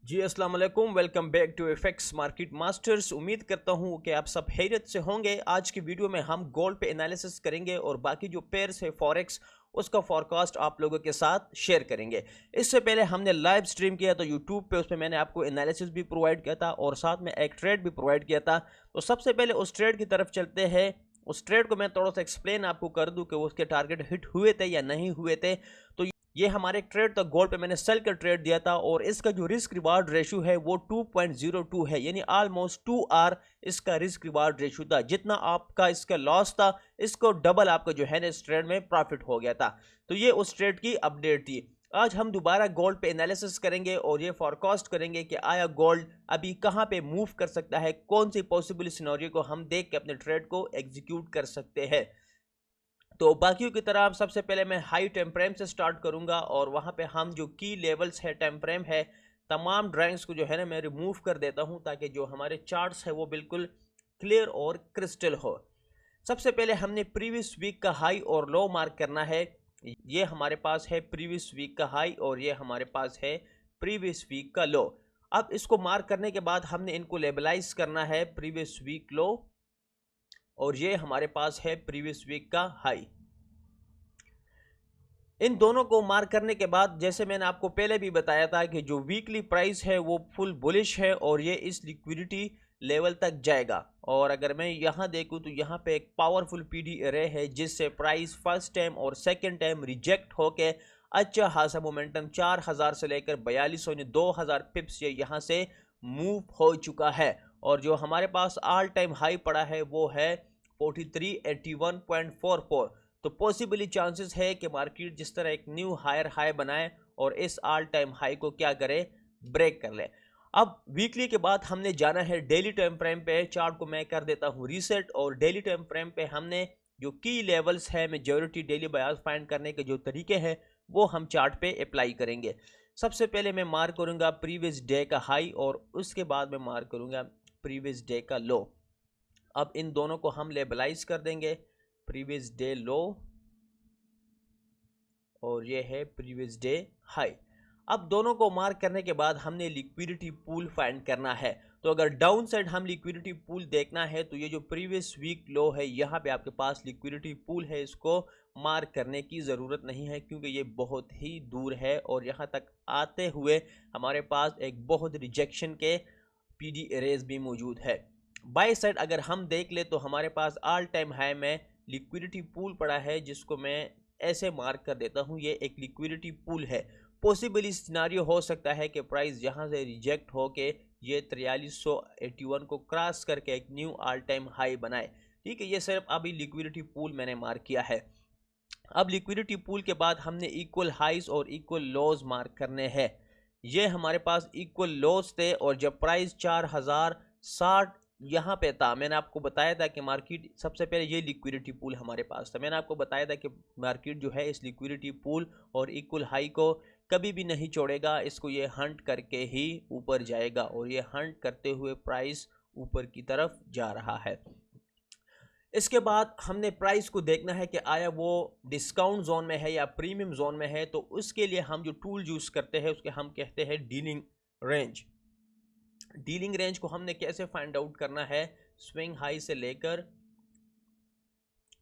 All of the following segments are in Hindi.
जी अस्सलाम वालेकुम, welcome back to FX market masters. उम्मीद करता हूँ कि आप सब खैरियत से होंगे। आज की वीडियो में हम गोल्ड पे एनालिसिस करेंगे और बाकी जो पेयर्स है फॉरेक्स उसका फॉरकास्ट आप लोगों के साथ शेयर करेंगे। इससे पहले हमने लाइव स्ट्रीम किया तो यूट्यूब पे, उसमें मैंने आपको एनालिसिस भी प्रोवाइड किया था और साथ में एक ट्रेड भी प्रोवाइड किया था। तो सबसे पहले उस ट्रेड की तरफ चलते हैं। उस ट्रेड को मैं थोड़ा सा एक्सप्लेन आपको कर दूं कि उसके टारगेट हिट हुए थे या नहीं हुए थे। तो ये हमारे ट्रेड था, गोल्ड पे मैंने सेल का ट्रेड दिया था और इसका जो रिस्क रिवार्ड रेशियो है वो 2.02 है, यानी ऑलमोस्ट 2R इसका रिस्क रिवार्ड रेशियो था। जितना आपका इसका लॉस था इसको डबल आपका जो है ना इस ट्रेड में प्रॉफिट हो गया था। तो ये उस ट्रेड की अपडेट थी। आज हम दोबारा गोल्ड पे एनालिसिस करेंगे और ये फॉरकास्ट करेंगे कि आया गोल्ड अभी कहां पे मूव कर सकता है, कौन सी पॉसिबल सिनेरियो को हम देख के अपने ट्रेड को एग्जीक्यूट कर सकते हैं। तो बाकियों की तरह सबसे पहले मैं हाई टाइम फ्रेम से स्टार्ट करूंगा और वहां पे हम जो की लेवल्स है, टाइम फ्रेम है, तमाम ड्राइंग्स को जो है ना मैं रिमूव कर देता हूं ताकि जो हमारे चार्ट्स है वो बिल्कुल क्लियर और क्रिस्टल हो। सबसे पहले हमने प्रीवियस वीक का हाई और लो मार्क करना है। ये हमारे पास है प्रीवियस वीक का हाई और ये हमारे पास है प्रीवियस वीक का लो। अब इसको मार्क करने के बाद हमने इनको लेबलाइज करना है, प्रीवियस वीक लो और ये हमारे पास है प्रीवियस वीक का हाई। इन दोनों को मार्क करने के बाद जैसे मैंने आपको पहले भी बताया था कि जो वीकली प्राइस है वो फुल बुलिश है और ये इस लिक्विडिटी लेवल तक जाएगा। और अगर मैं यहाँ देखूँ तो यहाँ पे एक पावरफुल पीडी अरे है जिससे प्राइस फर्स्ट टाइम और सेकंड टाइम रिजेक्ट होके अच्छा खासा मोमेंटम 4000 से लेकर 4200 यानी 2000 पिप्स ये यहाँ से मूव हो चुका है। और जो हमारे पास ऑल टाइम हाई पड़ा है वो है 4381.44। तो पॉसिबली चांसेस है कि मार्केट जिस तरह एक न्यू हायर हाई बनाए और इस ऑल टाइम हाई को क्या करे, ब्रेक कर ले। अब वीकली के बाद हमने जाना है डेली टाइम फ्रेम पे। चार्ट को मैं कर देता हूँ रीसेट और डेली टाइम फ्रेम पे हमने जो की लेवल्स है, मेजॉरिटी डेली बायर्स फाइंड करने के जो तरीके हैं वो हम चार्ट पे अप्लाई करेंगे। सबसे पहले मैं मार्क करूंगा प्रीवियस डे का हाई और उसके बाद मैं मार्क करूंगा प्रीवियस डे का लो। अब इन दोनों को हम लेबलाइज कर देंगे, प्रीवियस डे लो और ये है प्रीवियस डे हाई। अब दोनों को मार्क करने के बाद हमने लिक्विडिटी पूल फाइंड करना है। तो अगर डाउन साइड हम लिक्विडिटी पूल देखना है तो ये जो प्रीवियस वीक लो है यहाँ पे आपके पास लिक्विडिटी पूल है, इसको मार्क करने की ज़रूरत नहीं है क्योंकि ये बहुत ही दूर है और यहाँ तक आते हुए हमारे पास एक बहुत रिजेक्शन के पीडी एरेज भी मौजूद है। बाय साइड अगर हम देख ले तो हमारे पास ऑल टाइम हाई में लिक्विडिटी पूल पड़ा है जिसको मैं ऐसे मार्क कर देता हूँ, ये एक लिक्विडिटी पूल है। पॉसिबली सिनारियो हो सकता है कि प्राइस यहाँ से रिजेक्ट होके ये 4381 को क्रॉस करके एक न्यू ऑल टाइम हाई बनाए। ठीक है, ये सिर्फ अभी लिक्विडिटी पूल मैंने मार्क किया है। अब लिक्विडिटी पूल के बाद हमने इक्वल हाइज और इक्वल लोज मार्क करने हैं। ये हमारे पास इक्वल लोज थे और जब प्राइस 4060 यहाँ पे था, मैंने आपको बताया था कि मार्केट सबसे पहले ये लिक्विडिटी पूल हमारे पास था। मैंने आपको बताया था कि मार्केट जो है इस लिक्विडिटी पूल और इक्वल हाई को कभी भी नहीं छोड़ेगा, इसको ये हंट करके ही ऊपर जाएगा और ये हंट करते हुए प्राइस ऊपर की तरफ जा रहा है। इसके बाद हमने प्राइस को देखना है कि आया वो डिस्काउंट जोन में है या प्रीमियम जोन में है। तो उसके लिए हम जो टूल यूज करते हैं उसके हम कहते हैं डीलिंग रेंज। डीलिंग रेंज को हमने कैसे फाइंड आउट करना है, स्विंग हाई से लेकर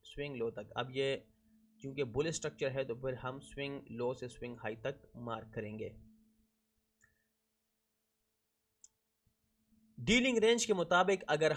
स्विंग लो तक। अब ये क्योंकि बुल स्ट्रक्चर है तो फिर हम स्विंग लो से स्विंग हाई तक मार्क करेंगे। डीलिंग रेंज के मुताबिक अगर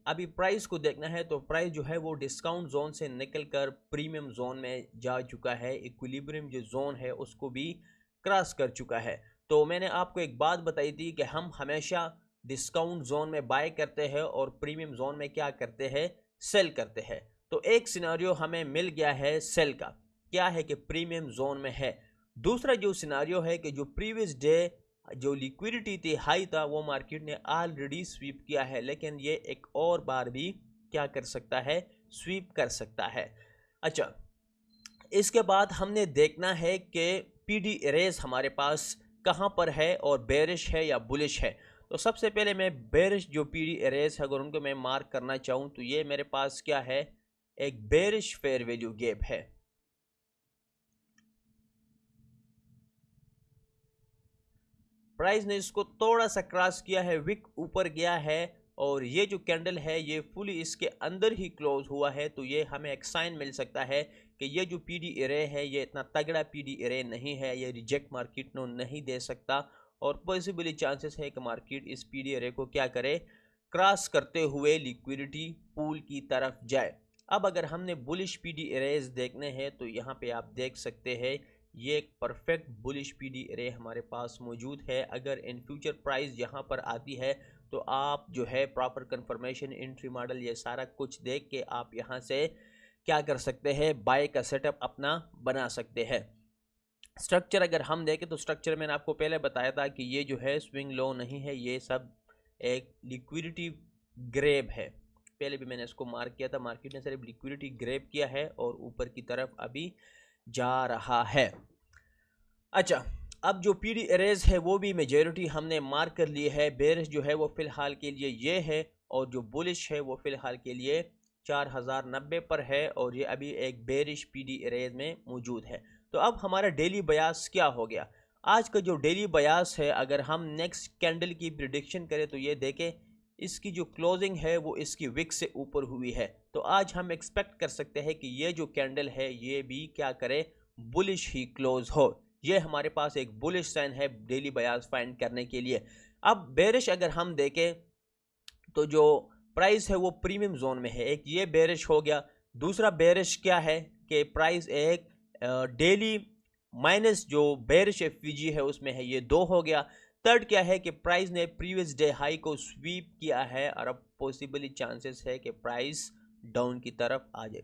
अभी प्राइस को देखना है तो प्राइस जो है वो डिस्काउंट जोन से निकलकर प्रीमियम जोन में जा चुका है, इक्विलिब्रियम जो जोन है उसको भी क्रॉस कर चुका है। तो मैंने आपको एक बात बताई थी कि हम हमेशा डिस्काउंट जोन में बाय करते हैं और प्रीमियम जोन में क्या करते हैं, सेल करते हैं। तो एक सिनेरियो हमें मिल गया है सेल का, क्या है कि प्रीमियम जोन में है। दूसरा जो सिनेरियो है कि जो प्रीवियस डे जो लिक्विडिटी थी, हाई था, वो मार्केट ने ऑलरेडी स्वीप किया है, लेकिन ये एक और बार भी क्या कर सकता है, स्वीप कर सकता है। अच्छा, इसके बाद हमने देखना है कि पीडी एरेज हमारे पास कहाँ पर है और बेरिश है या बुलिश है। तो सबसे पहले मैं बेरिश जो पीडी एरेज है अगर उनको मैं मार्क करना चाहूँ तो ये मेरे पास क्या है, एक बेरिश फेयर वैल्यू गैप है। प्राइस ने इसको थोड़ा सा क्रॉस किया है, विक ऊपर गया है और ये जो कैंडल है ये फुली इसके अंदर ही क्लोज हुआ है। तो ये हमें एक साइन मिल सकता है कि ये जो पीडी एरे है ये इतना तगड़ा पीडी एरे नहीं है, ये रिजेक्ट मार्केट नो नहीं दे सकता और पॉसिबली चांसेस है कि मार्केट इस पीडी एरे को क्या करे, क्रॉस करते हुए लिक्विडिटी पूल की तरफ जाए। अब अगर हमने बुलिश पीडी एरेज देखने हैं तो यहाँ पे आप देख सकते हैं ये एक परफेक्ट बुलिश पीडी एरे हमारे पास मौजूद है। अगर इन फ्यूचर प्राइस यहाँ पर आती है तो आप जो है प्रॉपर कंफर्मेशन, एंट्री मॉडल, ये सारा कुछ देख के आप यहाँ से क्या कर सकते हैं, बाय का सेटअप अपना बना सकते हैं। स्ट्रक्चर अगर हम देखें तो स्ट्रक्चर मैंने आपको पहले बताया था कि ये जो है स्विंग लो नहीं है, ये सब एक लिक्विडिटी ग्रैब है। पहले भी मैंने इसको मार्क किया था, मार्केट ने सिर्फ लिक्विडिटी ग्रैब किया है और ऊपर की तरफ अभी जा रहा है। अच्छा, अब जो पीडी एरेज है वो भी मेजॉरिटी हमने मार्क कर ली है। बेरिश जो है वो फिलहाल के लिए ये है और जो बुलिश है वो फिलहाल के लिए 4090 पर है और ये अभी एक बेरिश पीडी एरेज में मौजूद है। तो अब हमारा डेली बयास क्या हो गया? आज का जो डेली बयास है, अगर हम नेक्स्ट कैंडल की प्रिडिक्शन करें तो ये देखें इसकी जो क्लोजिंग है वो इसकी विक से ऊपर हुई है। तो आज हम एक्सपेक्ट कर सकते हैं कि ये जो कैंडल है ये भी क्या करे, बुलिश ही क्लोज हो। ये हमारे पास एक बुलिश साइन है डेली बयास फाइंड करने के लिए। अब बेरिश अगर हम देखें तो जो प्राइस है वो प्रीमियम जोन में है, एक ये बेरिश हो गया। दूसरा बेरिश क्या है कि प्राइस एक डेली माइनस जो बेरिश एफवीजी है उसमें है, ये 2 हो गया। थर्ड क्या है कि प्राइस ने प्रीवियस डे हाई को स्वीप किया है और अब पॉसिबली चांसेस है कि प्राइस डाउन की तरफ आ जाए।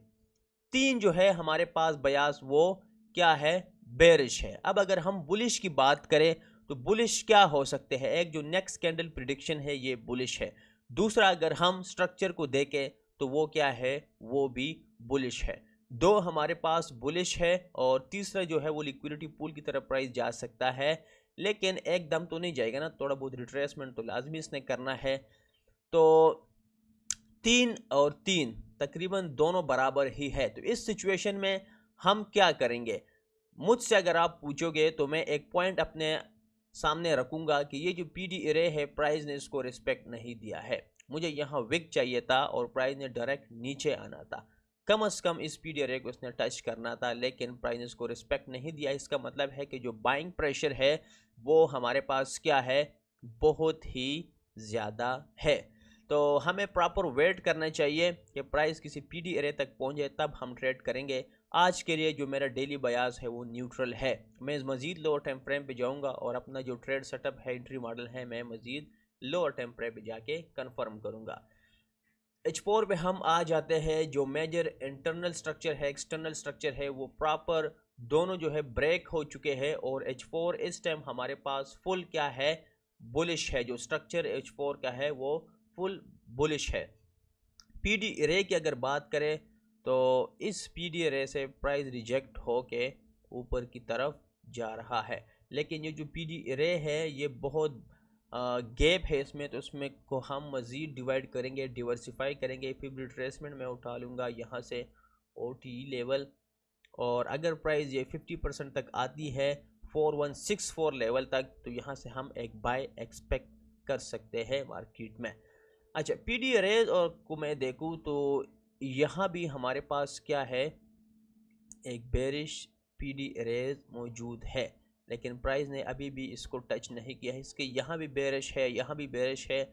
3 जो है हमारे पास बयास वो क्या है, बेरिश है। अब अगर हम बुलिश की बात करें तो बुलिश क्या हो सकते हैं, एक जो नेक्स्ट कैंडल प्रिडिक्शन है ये बुलिश है। दूसरा अगर हम स्ट्रक्चर को देखें तो वो क्या है, वो भी बुलिश है। 2 हमारे पास बुलिश है और तीसरा जो है वो लिक्विडिटी पूल की तरफ प्राइस जा सकता है, लेकिन एकदम तो नहीं जाएगा ना, थोड़ा बहुत रिट्रेसमेंट तो लाजमी इसने करना है। तो 3 और 3 तकरीबन दोनों बराबर ही है। तो इस सिचुएशन में हम क्या करेंगे? मुझसे अगर आप पूछोगे तो मैं एक पॉइंट अपने सामने रखूंगा कि ये जो पीडी एरे है प्राइस ने इसको रिस्पेक्ट नहीं दिया है। मुझे यहाँ विक चाहिए था और प्राइस ने डायरेक्ट नीचे आना था, कम से कम इस पीडी एरे को इसने टच करना था, लेकिन प्राइस ने इसको रिस्पेक्ट नहीं दिया। इसका मतलब है कि जो बाइंग प्रेशर है वो हमारे पास क्या है, बहुत ही ज़्यादा है। तो हमें प्रॉपर वेट करना चाहिए कि प्राइस किसी पीडी एरे तक पहुँच जाए, तब हम ट्रेड करेंगे। आज के लिए जो मेरा डेली बयास है वो न्यूट्रल है। मैं मज़ीद लोअर टाइम फ्रेम पे जाऊंगा और अपना जो ट्रेड सेटअप है, एंट्री मॉडल है, मैं मज़ीद लोअर टाइम फ्रेम पे जाके कंफर्म करूंगा। H4 पे हम आ जाते हैं। जो मेजर इंटरनल स्ट्रक्चर है, एक्सटर्नल स्ट्रक्चर है, वो प्रॉपर दोनों जो है ब्रेक हो चुके हैं और H4 इस टाइम हमारे पास फुल क्या है, बुलिश है। जो स्ट्रक्चर H4 का है वो फुल बुलिश है। पीडी एरे की अगर बात करें तो इस पीडी एरे से प्राइस रिजेक्ट हो के ऊपर की तरफ जा रहा है, लेकिन ये जो पीडी एरे है ये बहुत गैप है इसमें, तो उसमें को हम मज़ीद डिवाइड करेंगे, डिवर्सिफाई करेंगे। फिर रिट्रेसमेंट में उठा लूँगा यहाँ से OTE लेवल, और अगर प्राइस ये 50% तक आती है 4164 लेवल तक, तो यहाँ से हम एक बाय एक्सपेक्ट कर सकते हैं मार्केट में। अच्छा, पीडी एरेज और को मैं देखूँ तो यहाँ भी हमारे पास क्या है, एक बेरिश पीडी एरेज मौजूद है, लेकिन प्राइस ने अभी भी इसको टच नहीं किया है। इसके यहाँ भी बेरिश है, यहाँ भी बेरिश है,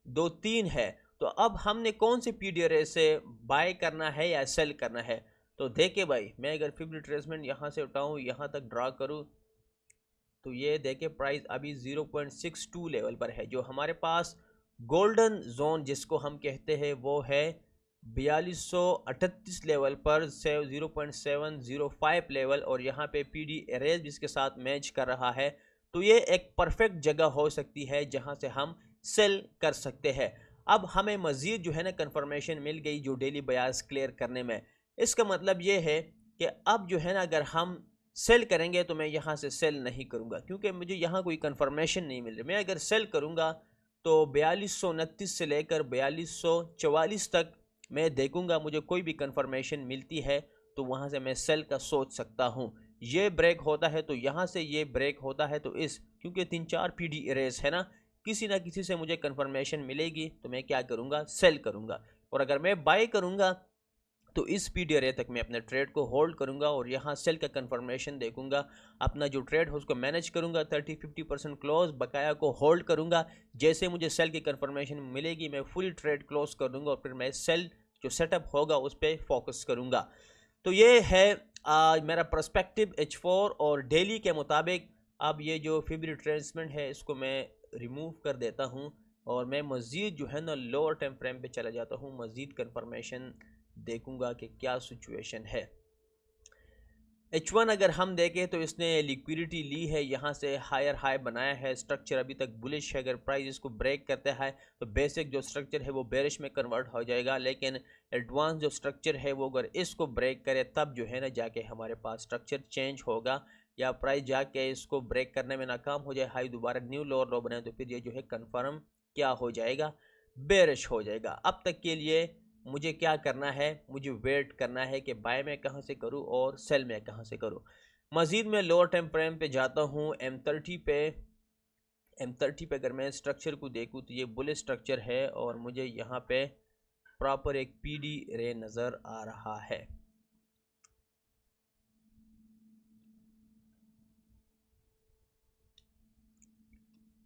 2-3 है। तो अब हमने कौन से पीडी एरेज से बाय करना है या सेल करना है? तो देखे भाई, मैं अगर फिब रिट्रेसमेंट यहाँ से उठाऊँ, यहाँ तक ड्रा करूँ, तो ये देखे प्राइस अभी 0.62 लेवल पर है। जो हमारे पास गोल्डन जोन जिसको हम कहते हैं वो है 4238 लेवल पर से 0.705 लेवल, और यहाँ पे पीडी एरेज जिसके साथ मैच कर रहा है। तो ये एक परफेक्ट जगह हो सकती है जहाँ से हम सेल कर सकते हैं। अब हमें मज़ीद जो है ना कंफर्मेशन मिल गई जो डेली बयास क्लियर करने में। इसका मतलब ये है कि अब जो है ना अगर हम सेल करेंगे तो मैं यहाँ से सेल नहीं करूँगा, क्योंकि मुझे यहाँ कोई कंफर्मेशन नहीं मिल रही। मैं अगर सेल करूँगा तो 4229 से लेकर 4244 तक मैं देखूँगा, मुझे कोई भी कंफर्मेशन मिलती है तो वहाँ से मैं सेल का सोच सकता हूँ। ये ब्रेक होता है तो यहाँ से ये ब्रेक होता है, तो इस क्योंकि 3-4 PD एरेस है ना, किसी ना किसी से मुझे कंफर्मेशन मिलेगी तो मैं क्या करूँगा, सेल करूँगा। और अगर मैं बाय करूँगा तो इस PD एरिया तक मैं अपने ट्रेड को होल्ड करूंगा और यहाँ सेल का कंफर्मेशन देखूंगा, अपना जो ट्रेड है उसको मैनेज करूंगा, 30-50% क्लोज, बकाया को होल्ड करूंगा। जैसे मुझे सेल की कंफर्मेशन मिलेगी मैं फुल ट्रेड क्लोज कर दूंगा और फिर मैं सेल जो सेटअप होगा उस पर फोकस करूंगा। तो ये है मेरा पर्सपेक्टिव H4 और डेली के मुताबिक। अब ये जो फिब रिट्रेसमेंट है इसको मैं रिमूव कर देता हूँ और मैं मज़ीद जो है ना लोअर टाइम फ्रेम पे चला जाता हूँ, मज़ीद कंफर्मेशन देखूंगा कि क्या सिचुएशन है। H1 अगर हम देखें तो इसने लिक्विडिटी ली है, यहाँ से हायर हाई बनाया है, स्ट्रक्चर अभी तक बुलिश है। अगर प्राइस इसको ब्रेक करता है तो बेसिक जो स्ट्रक्चर है वो बेरिश में कन्वर्ट हो जाएगा, लेकिन एडवांस जो स्ट्रक्चर है वो अगर इसको ब्रेक करे तब जो है ना जाके हमारे पास स्ट्रक्चर चेंज होगा, या प्राइस जाके इसको ब्रेक करने में नाकाम हो जाए, हाई दोबारा न्यू लोअर लो बनाए, तो फिर ये जो है कन्फर्म क्या हो जाएगा, बेरिश हो जाएगा। अब तक के लिए मुझे क्या करना है, मुझे वेट करना है कि बाय में कहाँ से करूँ और सेल में कहाँ से करूँ। मज़ीद मैं लोअर टाइम फ्रेम पे जाता हूँ, M30 पे। M30 पे अगर मैं स्ट्रक्चर को देखूँ तो ये बुलिश स्ट्रक्चर है और मुझे यहाँ पे प्रॉपर एक PD रे नज़र आ रहा है।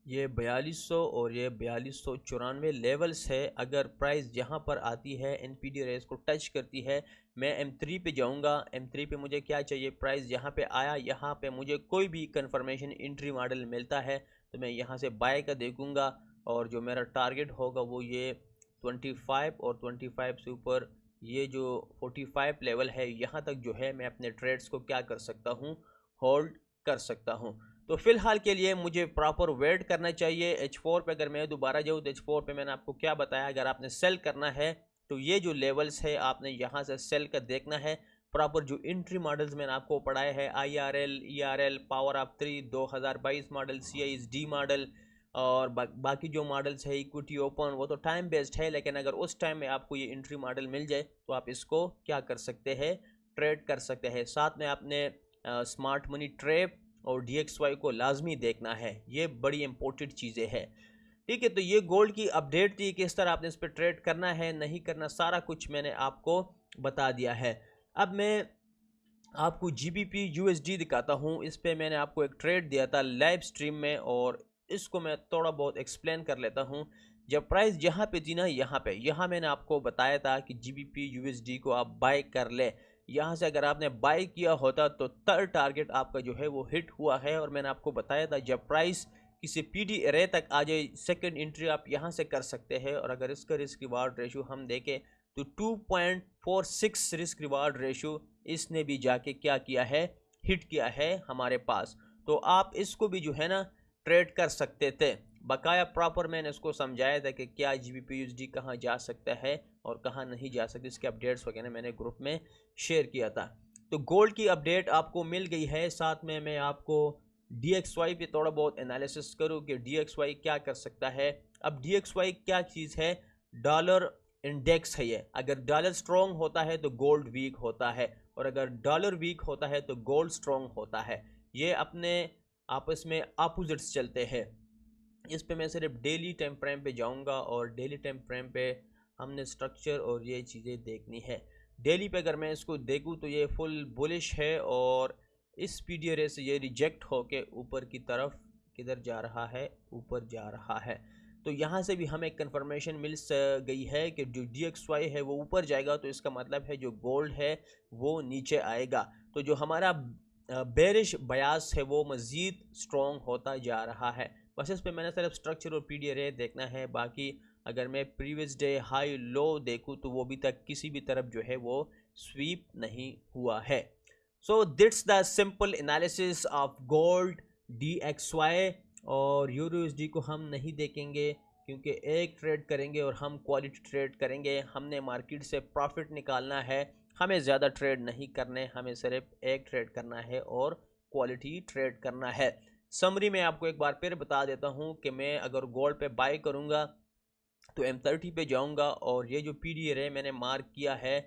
ये 4200 और ये 4294 लेवल्स है। अगर प्राइस यहाँ पर आती है, NPD रेस को टच करती है, मैं M3 पे जाऊँगा। M3 पे मुझे क्या चाहिए, प्राइस यहाँ पे आया, यहाँ पे मुझे कोई भी कंफर्मेशन एंट्री मॉडल मिलता है तो मैं यहाँ से बाय का देखूँगा और जो मेरा टारगेट होगा वो ये 25 और 25 से ऊपर ये जो 45 लेवल है, यहाँ तक जो है मैं अपने ट्रेड्स को क्या कर सकता हूँ, होल्ड कर सकता हूँ। तो फिलहाल के लिए मुझे प्रॉपर वेट करना चाहिए। H4 पे अगर मैं दोबारा जाऊँ तो H4 पे मैंने आपको क्या बताया, अगर आपने सेल करना है तो ये जो लेवल्स है आपने यहाँ से सेल का देखना है। प्रॉपर जो एंट्री मॉडल्स मैंने आपको पढ़ाए हैं, IRL, ERL, power of 3, 2022 model, CISD model और बाकी जो मॉडल्स है इक्विटी ओपन, वो तो टाइम बेस्ड है, लेकिन अगर उस टाइम में आपको ये एंट्री मॉडल मिल जाए तो आप इसको क्या कर सकते हैं, ट्रेड कर सकते हैं। साथ में आपने स्मार्ट मनी ट्रैप और DXY को लाजमी देखना है, ये बड़ी इंपॉर्टेंट चीज़ें हैं। ठीक है, तो ये गोल्ड की अपडेट थी, किस तरह आपने इस पर ट्रेड करना है नहीं करना, सारा कुछ मैंने आपको बता दिया है। अब मैं आपको GBP USD दिखाता हूँ। इस पर मैंने आपको एक ट्रेड दिया था लाइव स्ट्रीम में और इसको मैं थोड़ा बहुत एक्सप्लेन कर लेता हूँ। जब प्राइस यहाँ पे थी ना, यहाँ मैंने आपको बताया था कि GBP USD को आप बाय कर ले। यहाँ से अगर आपने बाय किया होता तो थर्ड टारगेट आपका जो है वो हिट हुआ है और मैंने आपको बताया था जब प्राइस किसी PD एरे तक आ जाए सेकंड एंट्री आप यहाँ से कर सकते हैं। और अगर इसका रिस्क रिवार्ड रेशो हम देखें तो 2.46 रिस्क रिवार्ड रेशो इसने भी जाके क्या किया है, हिट किया है हमारे पास। तो आप इसको भी जो है ना ट्रेड कर सकते थे। बकाया प्रॉपर मैंने इसको समझाया था कि क्या GBP USD कहाँ जा सकता है और कहाँ नहीं जा सकती, इसके अपडेट्स वगैरह मैंने ग्रुप में शेयर किया था। तो गोल्ड की अपडेट आपको मिल गई है। साथ में मैं आपको DXY पे थोड़ा बहुत एनालिसिस करूँ कि DXY क्या कर सकता है। अब DXY क्या चीज़ है, डॉलर इंडेक्स है ये। अगर डॉलर स्ट्रॉन्ग होता है तो गोल्ड वीक होता है और अगर डॉलर वीक होता है तो गोल्ड स्ट्रॉन्ग होता है। ये अपने आपस में अपोजिट्स चलते हैं। इस पे मैं सिर्फ डेली टाइम फ्रेम पे जाऊंगा और डेली टाइम फ्रेम पे हमने स्ट्रक्चर और ये चीज़ें देखनी है। डेली पे अगर मैं इसको देखूं तो ये फुल बुलिश है और इस PD एरे से ये रिजेक्ट होके ऊपर की तरफ किधर जा रहा है, ऊपर जा रहा है। तो यहाँ से भी हमें कंफर्मेशन मिल गई है कि जो DXY है वो ऊपर जाएगा, तो इसका मतलब है जो गोल्ड है वो नीचे आएगा। तो जो हमारा बेरिश बयास है वो मज़ीद स्ट्रॉन्ग होता जा रहा है। बस इस पे मैंने सिर्फ स्ट्रक्चर और PD एरे देखना है। बाकी अगर मैं प्रीवियस डे हाई लो देखूँ तो वो अभी तक किसी भी तरफ जो है वो स्वीप नहीं हुआ है। So that's the simple analysis of gold, DXY और EURUSD को हम नहीं देखेंगे क्योंकि एक ट्रेड करेंगे और हम क्वालिटी ट्रेड करेंगे। हमने मार्केट से प्रॉफिट निकालना है, हमें ज़्यादा ट्रेड नहीं करने, हमें सिर्फ एक ट्रेड करना है और क्वालिटी ट्रेड करना है। समरी में आपको एक बार फिर बता देता हूँ कि मैं अगर गोल्ड पे बाय करूँगा तो M30 पे जाऊँगा और ये जो PD एरे मैंने मार्क किया है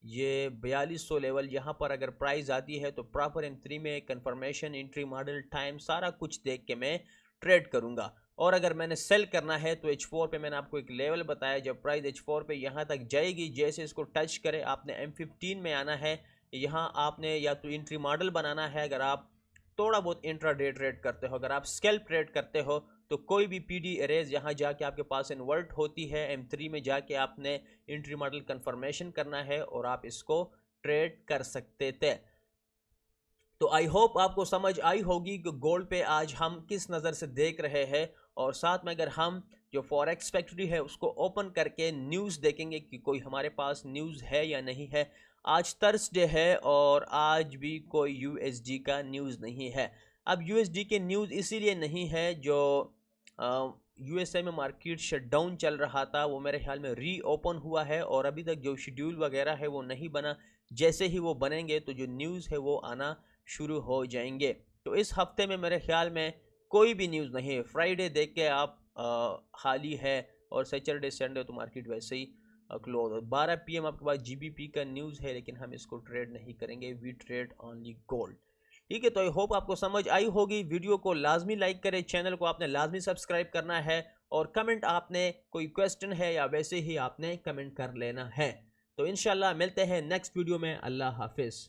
ये 4200 लेवल यहाँ पर अगर प्राइस आती है तो प्रॉपर M3 में कंफर्मेशन, एंट्री मॉडल, टाइम सारा कुछ देख के मैं ट्रेड करूँगा। और अगर मैंने सेल करना है तो H4 पे मैंने आपको एक लेवल बताया, जब प्राइस H4 पे यहाँ तक जाएगी, जैसे इसको टच करे आपने M15 में आना है। यहाँ आपने या तो एंट्री मॉडल बनाना है, अगर आप थोड़ा बहुत इंट्राडे ट्रेड करते हो, अगर आप स्कैल्प ट्रेड करते हो तो कोई भी PD एरेज यहाँ जाके आपके पास इन्वर्ट होती है, M3 में जाके आपने एंट्री मॉडल कंफर्मेशन करना है और आप इसको ट्रेड कर सकते थे। तो आई होप आपको समझ आई होगी कि गोल्ड पे आज हम किस नज़र से देख रहे हैं, और साथ में अगर हम जो फॉरेक्स फैक्ट्री है उसको ओपन करके न्यूज़ देखेंगे कि कोई हमारे पास न्यूज़ है या नहीं है। आज थर्सडे है और आज भी कोई USD का न्यूज़ नहीं है। अब USD के न्यूज़ इसीलिए नहीं है, जो USA में मार्केट शटडाउन चल रहा था वो मेरे ख्याल में रीओपन हुआ है, और अभी तक जो शेड्यूल वगैरह है वो नहीं बना। जैसे ही वो बनेंगे तो जो न्यूज़ है वो आना शुरू हो जाएंगे। तो इस हफ्ते में मेरे ख्याल में कोई भी न्यूज़ नहीं है। फ्राइडे देख के आप खाली है, और सैटरडे संडे तो मार्केट वैसे ही क्लोज। 12 PM आपके पास GBP का न्यूज़ है, लेकिन हम इसको ट्रेड नहीं करेंगे, वी ट्रेड ओनली गोल्ड। ठीक है, तो आई होप आपको समझ आई होगी। वीडियो को लाजमी लाइक करें, चैनल को आपने लाजमी सब्सक्राइब करना है, और कमेंट आपने कोई क्वेश्चन है या वैसे ही आपने कमेंट कर लेना है। तो इंशाल्लाह मिलते हैं नेक्स्ट वीडियो में। अल्लाह हाफिज़।